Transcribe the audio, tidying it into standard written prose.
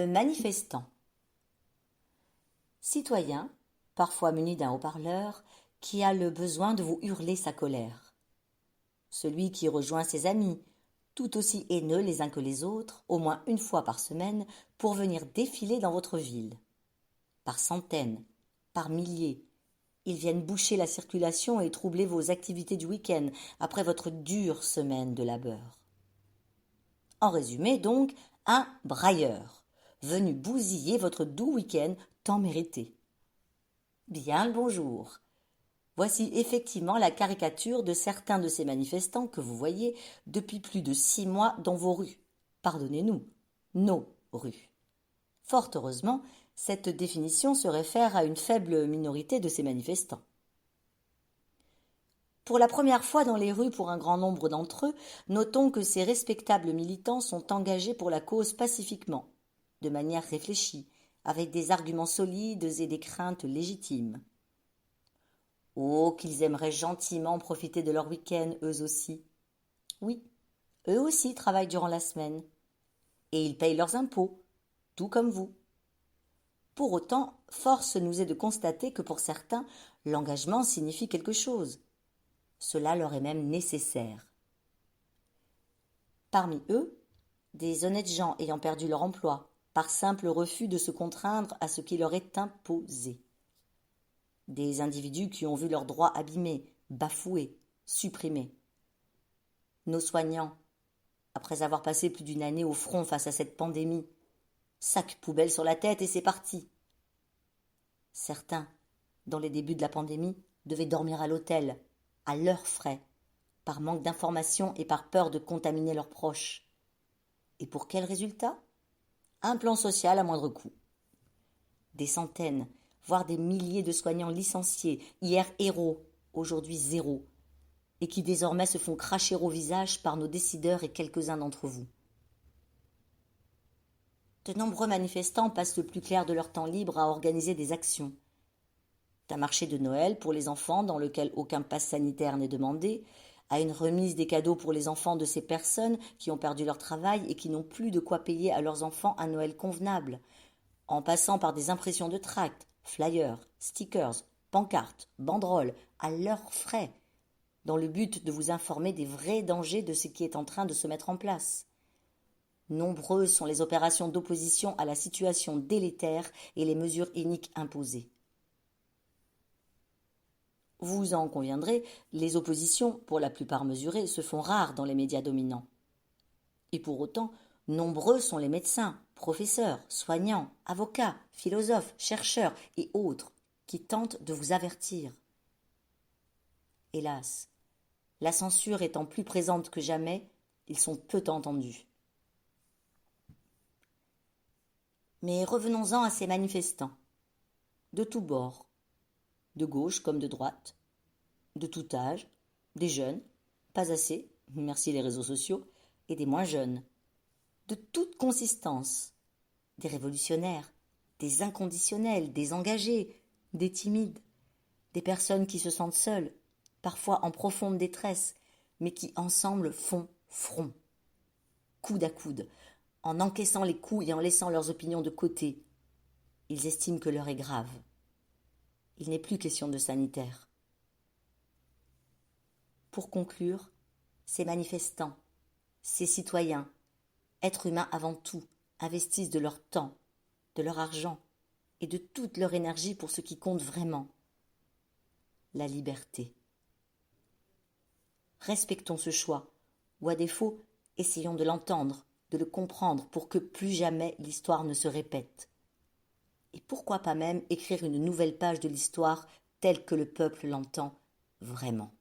Le manifestant. Citoyen, parfois muni d'un haut-parleur, qui a le besoin de vous hurler sa colère. Celui qui rejoint ses amis, tout aussi haineux les uns que les autres, au moins une fois par semaine, pour venir défiler dans votre ville. Par centaines, par milliers, ils viennent boucher la circulation et troubler vos activités du week-end après votre dure semaine de labeur. En résumé, donc, un brailleur, venu bousiller votre doux week-end tant mérité. Bien le bonjour. Voici effectivement la caricature de certains de ces manifestants que vous voyez depuis plus de 6 mois dans vos rues. Pardonnez-nous, nos rues. Fort heureusement, cette définition se réfère à une faible minorité de ces manifestants. Pour la première fois dans les rues pour un grand nombre d'entre eux, notons que ces respectables militants sont engagés pour la cause pacifiquement, de manière réfléchie, avec des arguments solides et des craintes légitimes. Oh, qu'ils aimeraient gentiment profiter de leur week-end, eux aussi. Oui, eux aussi travaillent durant la semaine. Et ils payent leurs impôts, tout comme vous. Pour autant, force nous est de constater que pour certains, l'engagement signifie quelque chose. Cela leur est même nécessaire. Parmi eux, des honnêtes gens ayant perdu leur emploi, par simple refus de se contraindre à ce qui leur est imposé. Des individus qui ont vu leurs droits abîmés, bafoués, supprimés. Nos soignants, après avoir passé plus d'une année au front face à cette pandémie, sac poubelle sur la tête et c'est parti. Certains, dans les débuts de la pandémie, devaient dormir à l'hôtel, à leurs frais, par manque d'informations et par peur de contaminer leurs proches. Et pour quel résultat ? Un plan social à moindre coût. Des centaines, voire des milliers de soignants licenciés, hier héros, aujourd'hui zéro, et qui désormais se font cracher au visage par nos décideurs et quelques-uns d'entre vous. De nombreux manifestants passent le plus clair de leur temps libre à organiser des actions. D'un marché de Noël pour les enfants dans lequel aucun pass sanitaire n'est demandé, à une remise des cadeaux pour les enfants de ces personnes qui ont perdu leur travail et qui n'ont plus de quoi payer à leurs enfants un Noël convenable, en passant par des impressions de tracts, flyers, stickers, pancartes, banderoles, à leurs frais, dans le but de vous informer des vrais dangers de ce qui est en train de se mettre en place. Nombreuses sont les opérations d'opposition à la situation délétère et les mesures iniques imposées. Vous en conviendrez, les oppositions, pour la plupart mesurées, se font rares dans les médias dominants. Et pour autant, nombreux sont les médecins, professeurs, soignants, avocats, philosophes, chercheurs et autres qui tentent de vous avertir. Hélas, la censure étant plus présente que jamais, ils sont peu entendus. Mais revenons-en à ces manifestants, de tous bords, de gauche comme de droite, de tout âge, des jeunes, pas assez, merci les réseaux sociaux, et des moins jeunes, de toute consistance, des révolutionnaires, des inconditionnels, des engagés, des timides, des personnes qui se sentent seules, parfois en profonde détresse, mais qui ensemble font front, coude à coude, en encaissant les coups et en laissant leurs opinions de côté. Ils estiment que l'heure est grave. Il n'est plus question de sanitaire. Pour conclure, ces manifestants, ces citoyens, êtres humains avant tout, investissent de leur temps, de leur argent et de toute leur énergie pour ce qui compte vraiment, la liberté. Respectons ce choix, ou à défaut, essayons de l'entendre, de le comprendre pour que plus jamais l'histoire ne se répète. Et pourquoi pas même écrire une nouvelle page de l'histoire telle que le peuple l'entend vraiment.